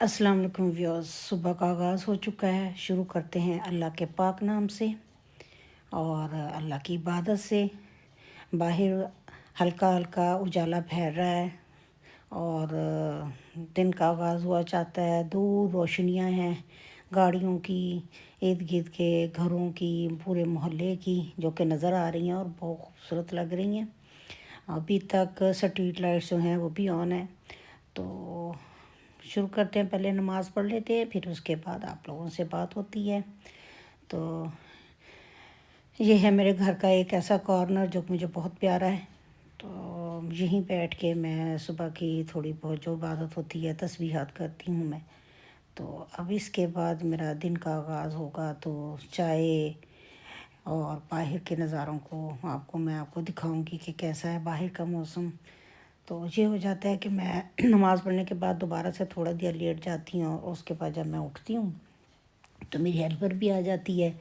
अस्सलाम वालेकुम व्यूअर्स। सुबह का आगाज़ हो चुका है। शुरू करते हैं अल्लाह के पाक नाम से और अल्लाह की इबादत से। बाहर हल्का हल्का उजाला फैल रहा है और दिन का आगाज़ हुआ चाहता है। दूर रोशनियां हैं गाड़ियों की, इर्द गिर्द के घरों की, पूरे मोहल्ले की, जो कि नज़र आ रही हैं और बहुत खूबसूरत लग रही हैं। अभी तक स्ट्रीट लाइट्स जो हैं वो भी ऑन है। तो शुरू करते हैं। पहले नमाज़ पढ़ लेते हैं, फिर उसके बाद आप लोगों से बात होती है। तो ये है मेरे घर का एक ऐसा कॉर्नर जो मुझे बहुत प्यारा है। तो यहीं बैठ के मैं सुबह की थोड़ी बहुत जो इबादत होती है, तस्बीहात करती हूँ मैं। तो अब इसके बाद मेरा दिन का आगाज़ होगा। तो चाय और बाहर के नज़ारों को मैं आपको दिखाऊंगी कि कैसा है बाहर का मौसम। तो ये हो जाता है कि मैं नमाज़ पढ़ने के बाद दोबारा से थोड़ा देर लेट जाती हूँ और उसके बाद जब मैं उठती हूँ तो मेरी हेल्पर भी आ जाती है।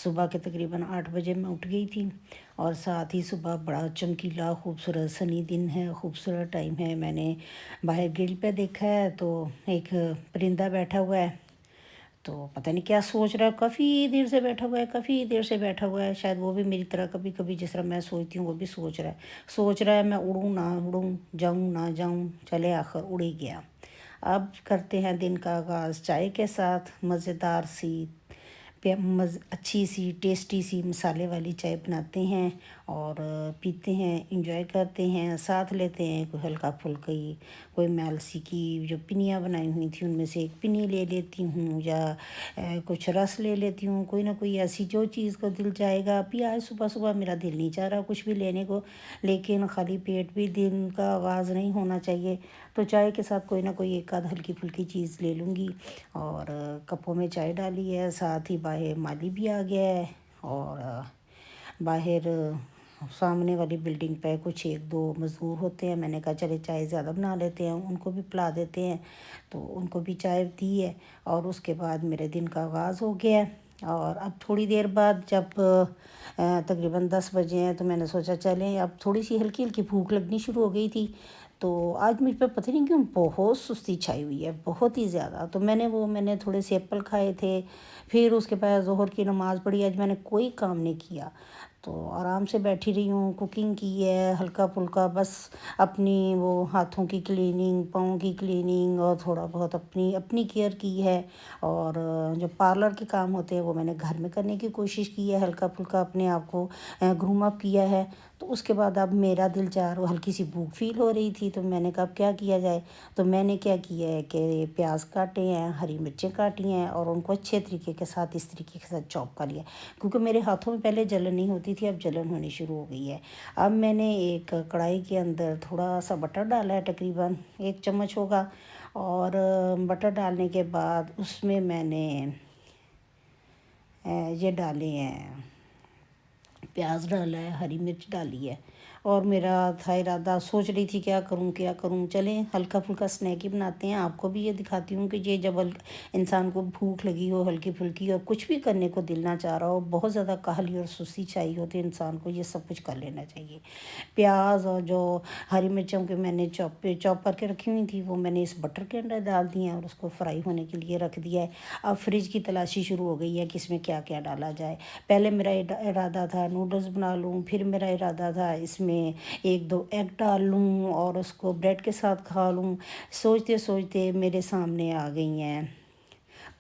सुबह के तकरीबन 8 बजे मैं उठ गई थी और साथ ही सुबह बड़ा चमकीला खूबसूरत सनी दिन है, खूबसूरत टाइम है। मैंने बाहर ग्रिल पे देखा है तो एक परिंदा बैठा हुआ है। तो पता नहीं क्या सोच रहा है, काफ़ी देर से बैठा हुआ है, काफ़ी देर से बैठा हुआ है। शायद वो भी मेरी तरह कभी कभी जिस तरह मैं सोचती हूँ वो भी सोच रहा है मैं उड़ूँ ना उड़ूँ, जाऊँ ना जाऊँ, चले आखिर उड़ ही गया। अब करते हैं दिन का आगाज़ चाय के साथ। मज़ेदार सी अच्छी सी टेस्टी सी मसाले वाली चाय बनाते हैं और पीते हैं, इंजॉय करते हैं, साथ लेते हैं कोई हल्का फुल्की, कोई मैं अलसी की जो पिनियाँ बनाई हुई थी उनमें से एक पिनी ले लेती हूँ या कुछ रस ले लेती हूँ। कोई ना कोई ऐसी जो चीज़ को दिल चाहेगा। अभी आज सुबह सुबह मेरा दिल नहीं चाह रहा कुछ भी लेने को, लेकिन खाली पेट भी दिन का आगाज़ नहीं होना चाहिए। तो चाय के साथ कोई ना कोई एक आध हल्की फुल्की चीज़ ले लूँगी। और कपों में चाय डाली है, साथ ही बाहर माली भी आ गया है और बाहर सामने वाली बिल्डिंग पे कुछ एक दो मज़दूर होते हैं। मैंने कहा चले चाय ज़्यादा बना लेते हैं, उनको भी पिला देते हैं। तो उनको भी चाय दी है और उसके बाद मेरे दिन का आगाज़ हो गया है। और अब थोड़ी देर बाद जब तकरीबन 10 बजे हैं तो मैंने सोचा चलें, अब थोड़ी सी हल्की हल्की भूख लगनी शुरू हो गई थी। तो आज मुझ पर पता नहीं क्यों बहुत सुस्ती छाई हुई है, बहुत ही ज़्यादा। तो मैंने थोड़े से एप्पल खाए थे, फिर उसके बाद ज़ोहर की नमाज़ पढ़ी। आज मैंने कोई काम नहीं किया, तो आराम से बैठी रही हूँ, कुकिंग की है हल्का फुल्का, बस अपनी वो हाथों की क्लीनिंग, पाँव की क्लीनिंग और थोड़ा बहुत अपनी अपनी केयर की है। और जो पार्लर के काम होते हैं वो मैंने घर में करने की कोशिश की है, हल्का फुल्का अपने आप को ग्रूम अप किया है। तो उसके बाद अब मेरा दिल चाह रहा, हल्की सी भूख फील हो रही थी तो मैंने कहा अब क्या किया जाए। तो मैंने क्या किया है कि प्याज काटे हैं, हरी मिर्चें काटी हैं और उनको अच्छे तरीके के साथ इस तरीके के साथ चॉप कर लिया। क्योंकि मेरे हाथों में पहले जलन नहीं होती थी, अब जलन होनी शुरू हो गई है। अब मैंने एक कढ़ाई के अंदर थोड़ा सा बटर डाला है, तकरीबन 1 चम्मच होगा। और बटर डालने के बाद उसमें मैंने ये डाले हैं, प्याज डाला है, हरी मिर्च डाली है। और मेरा था इरादा, सोच रही थी क्या करूं, चलें हल्का फुल्का स्नैक ही बनाते हैं। आपको भी ये दिखाती हूँ कि ये जब इंसान को भूख लगी हो हल्की फुल्की और कुछ भी करने को दिल ना चाह रहा हो, बहुत ज़्यादा काहली और सुस्ती चाहिए होती है इंसान को, ये सब कुछ कर लेना चाहिए। प्याज और जो हरी मिर्चों के मैंने चॉप करके रखी हुई थी वो मैंने इस बटर के अंदर डाल दी हैं और उसको फ्राई होने के लिए रख दिया है। अब फ्रिज की तलाशी शुरू हो गई है कि इसमें क्या क्या डाला जाए। पहले मेरा इरादा था नूडल्स बना लूँ, फिर मेरा इरादा था इसमें 1-2 एग डाल लूँ और उसको ब्रेड के साथ खा लूँ। सोचते सोचते मेरे सामने आ गई हैं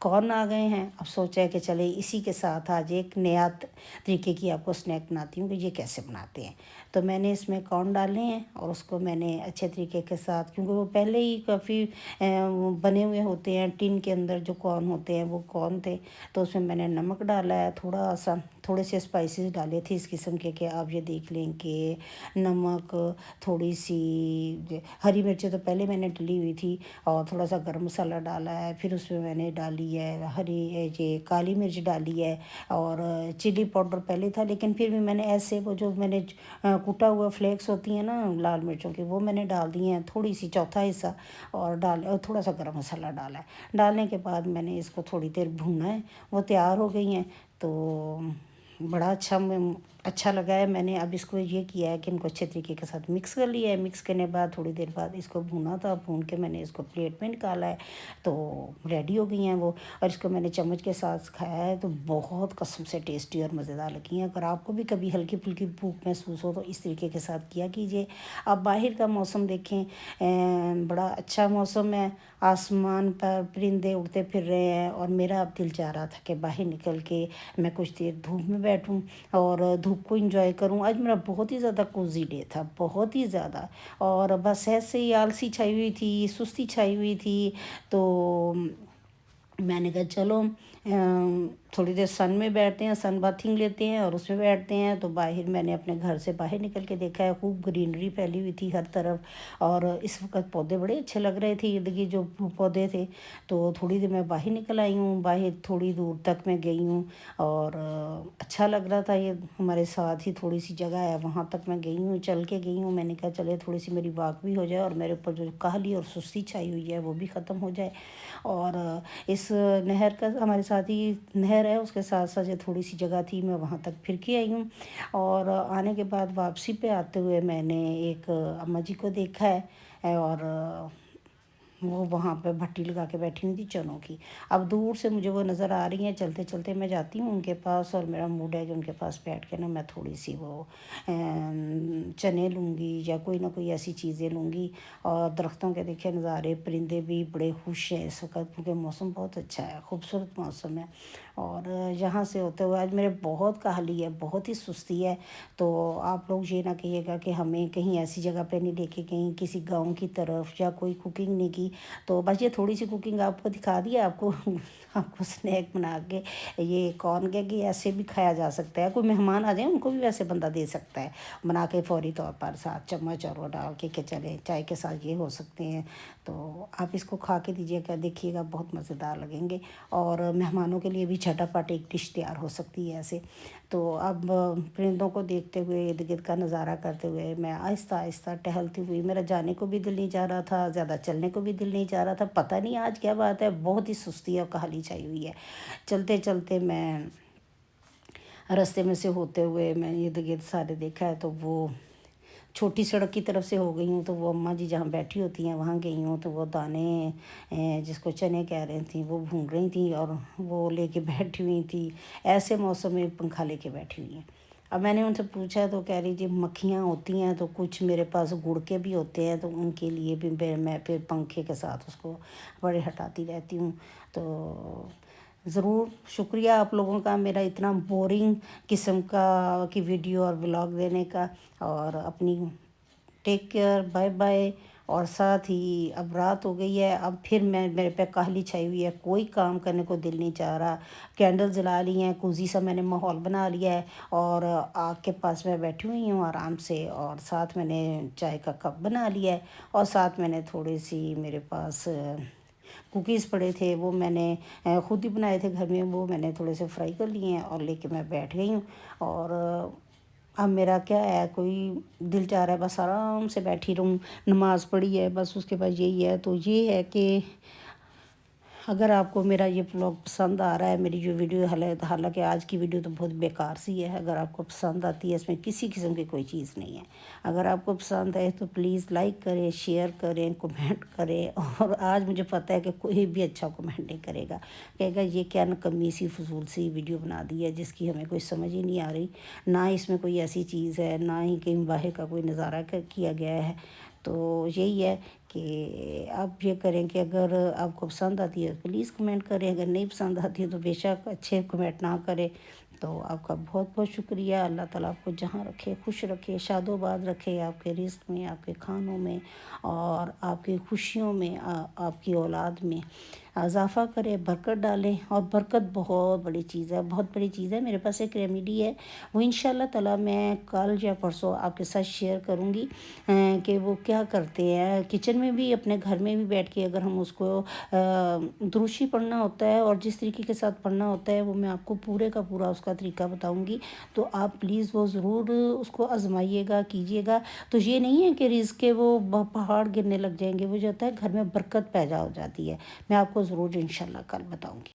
कॉर्न, आ गए हैं। अब सोचा है कि चले इसी के साथ आज एक नया तरीके की आपको स्नैक बनाती हूँ कि ये कैसे बनाते हैं। तो मैंने इसमें कॉर्न डाले हैं और उसको मैंने अच्छे तरीके के साथ, क्योंकि वो पहले ही काफ़ी बने हुए होते हैं टिन के अंदर, जो कॉर्न होते हैं वो कॉर्न थे। तो उसमें मैंने नमक डाला है थोड़ा सा, थोड़े से स्पाइसेस डाले थे इस किस्म के कि आप ये देख लें कि नमक, थोड़ी सी हरी मिर्चें तो पहले मैंने डली हुई थी और थोड़ा सा गरम मसाला डाला है। फिर उसमें मैंने डाली है ये काली मिर्च डाली है और चिली पाउडर पहले था, लेकिन फिर भी मैंने ऐसे वो जो मैंने कुटा हुआ फ्लेक्स होती हैं ना लाल मिर्चों की, वो मैंने डाल दी हैं थोड़ी सी, चौथा हिस्सा। और थोड़ा सा गरम मसाला डाला है। डालने के बाद मैंने इसको थोड़ी देर भूना है, वो तैयार हो गई हैं। तो बड़ा अच्छा लगा है। मैंने अब इसको ये किया है कि इनको अच्छे तरीके के साथ मिक्स कर लिया है। मिक्स करने के बाद थोड़ी देर बाद इसको भूना था, भून के मैंने इसको प्लेट में निकाला है, तो रेडी हो गई हैं वो। और इसको मैंने चम्मच के साथ खाया है तो बहुत कसम से टेस्टी और मज़ेदार लगी हैं। अगर आपको भी कभी हल्की फुल्की भूख महसूस हो तो इस तरीके के साथ किया कीजिए। अब बाहर का मौसम देखें, बड़ा अच्छा मौसम है, आसमान पर परिंदे उड़ते फिर रहे हैं, और मेरा अब दिल चाह रहा था कि बाहर निकल के मैं कुछ देर धूप में बैठूं और धूप को एंजॉय करूं। आज मेरा बहुत ही ज़्यादा कोजी डे था, बहुत ही ज़्यादा, और बस ऐसे ही आलसी छाई हुई थी, सुस्ती छाई हुई थी। तो मैंने कहा चलो थोड़ी देर सन में बैठते हैं, सन बाथिंग लेते हैं और उसमें बैठते हैं। तो बाहर मैंने अपने घर से बाहर निकल के देखा है, खूब ग्रीनरी फैली हुई थी हर तरफ, और इस वक्त पौधे बड़े अच्छे लग रहे थे, इर्द गिर्द जो पौधे थे। तो थोड़ी देर मैं बाहर निकल आई हूँ, बाहर थोड़ी दूर तक मैं गई हूँ, और अच्छा लग रहा था। ये हमारे साथ ही थोड़ी सी जगह है, वहाँ तक मैं गई हूँ, चल के गई हूँ। मैंने कहा चले थोड़ी सी मेरी वॉक भी हो जाए और मेरे ऊपर जो काहली और सुस्ती छाई हुई है वो भी ख़त्म हो जाए। और इस नहर का, हमारे साथ ही नहर है, उसके साथ साथ जो थोड़ी सी जगह थी मैं वहाँ तक फिर के आई हूँ। और आने के बाद वापसी पे आते हुए मैंने एक अम्मा जी को देखा है, और वो वहाँ पे भट्टी लगा के बैठी हुई थी चनों की। अब दूर से मुझे वो नज़र आ रही हैं, चलते चलते मैं जाती हूँ उनके पास, और मेरा मूड है कि उनके पास बैठ के ना मैं थोड़ी सी वो चने लूँगी या कोई ना कोई ऐसी चीज़ें लूँगी। और दरख्तों के देखे नज़ारे, परिंदे भी बड़े खुश हैं इस वक्त, क्योंकि मौसम बहुत अच्छा है, खूबसूरत मौसम है। और यहाँ से होते हुए आज मेरे बहुत काहली है, बहुत ही सुस्ती है। तो आप लोग ये ना कहिएगा कि हमें कहीं ऐसी जगह पे नहीं लेके, कहीं किसी गांव की तरफ, या कोई कुकिंग नहीं की। तो बस ये थोड़ी सी कुकिंग आपको दिखा दिया, आपको आपको स्नैक बना के, ये कौन कहे कि ऐसे भी खाया जा सकता है, कोई मेहमान आ जाए उनको भी वैसे बंदा दे सकता है बना के फ़ौरी तौर पर, साथ चम्मच और वो डाल के चले चाय के साथ ये हो सकते हैं। तो आप इसको खा के दीजिएगा, देखिएगा बहुत मज़ेदार लगेंगे, और मेहमानों के लिए भी झटापट एक डिश तैयार हो सकती है ऐसे। तो अब परिंदों को देखते हुए, इर्द गिर्द का नज़ारा करते हुए मैं आहिस्ता आहिस्ता टहलती हुई, मेरा जाने को भी दिल नहीं जा रहा था, ज़्यादा चलने को भी दिल नहीं जा रहा था, पता नहीं आज क्या बात है, बहुत ही सुस्ती और काहली छाई हुई है। चलते चलते मैं रास्ते में से होते हुए मैं इर्द गिर्द सारे देखा है, तो वो छोटी सड़क की तरफ से हो गई हूँ। तो वो अम्मा जी जहाँ बैठी होती हैं वहाँ गई हूँ, तो वो दाने जिसको चने कह रही थी वो भून रही थी, और वो लेके बैठी हुई थी, ऐसे मौसम में पंखा लेके बैठी हुई हैं। अब मैंने उनसे पूछा तो कह रही जी मक्खियाँ होती हैं, तो कुछ मेरे पास गुड़ के भी होते हैं, तो उनके लिए भी मैं फिर पंखे के साथ उसको बड़े हटाती रहती हूँ। तो ज़रूर शुक्रिया आप लोगों का मेरा इतना बोरिंग किस्म का की वीडियो और व्लॉग देने का। और अपनी टेक केयर, बाय बाय। और साथ ही अब रात हो गई है, अब फिर मेरे पे काहली छाई हुई है, कोई काम करने को दिल नहीं चाह रहा। कैंडल जला ली हैं, कोजी सा मैंने माहौल बना लिया है, और आग के पास मैं बैठी हुई हूँ आराम से, और साथ मैंने चाय का कप बना लिया है, और साथ मैंने थोड़ी सी, मेरे पास कुकीज़ पड़े थे, वो मैंने ख़ुद ही बनाए थे घर में, वो मैंने थोड़े से फ्राई कर लिए हैं और लेके मैं बैठ गई हूँ। और अब मेरा क्या है, कोई दिल चाह रहा है बस आराम से बैठी रहूँ, नमाज़ पढ़ी है बस, उसके बाद यही है। तो ये है कि अगर आपको मेरा ये व्लॉग पसंद आ रहा है, मेरी जो वीडियो, हालांकि आज की वीडियो तो बहुत बेकार सी है, अगर आपको पसंद आती है, इसमें किसी किस्म की कोई चीज़ नहीं है। अगर आपको पसंद आए तो प्लीज़ लाइक करें, शेयर करें, कमेंट करें। और आज मुझे पता है कि कोई भी अच्छा कमेंट नहीं करेगा, कहेगा ये क्या नकम्मी सी फजूल सी वीडियो बना दी है जिसकी हमें कोई समझ ही नहीं आ रही, ना इसमें कोई ऐसी चीज़ है, ना ही कहीं बाहर का कोई नज़ारा किया गया है। तो यही है कि आप ये करें कि अगर आपको पसंद आती है तो प्लीज़ कमेंट करें, अगर नहीं पसंद आती है तो बेशक अच्छे कमेंट ना करें। तो आपका बहुत बहुत शुक्रिया। अल्लाह ताला आपको जहाँ रखे खुश रखे, शादोबाद रखे, आपके रिज़्क़ में, आपके खानों में, और आपकी खुशियों में, आपकी औलाद में इजाफ़ा करे, बरकत डालें। और बरकत बहुत बड़ी चीज़ है, बहुत बड़ी चीज़ है। मेरे पास एक रेमेडी है, वो इंशाल्लाह ताला मैं कल या परसों आपके साथ शेयर करूँगी कि वो क्या करते हैं किचन में भी, अपने घर में भी बैठ के अगर हम उसको दुरुशी पढ़ना होता है और जिस तरीके के साथ पढ़ना होता है, वो मैं आपको पूरे का पूरा उसका तरीका बताऊँगी। तो आप प्लीज़ वो ज़रूर उसको आज़माइएगा, कीजिएगा। तो ये नहीं है कि रिज़्क़ के वो पहाड़ गिरने लग जाएंगे, वो जो होता है घर में बरकत पैदा हो जाती है। मैं आपको ज़रूर इंशाल्लाह कल बताऊँगी।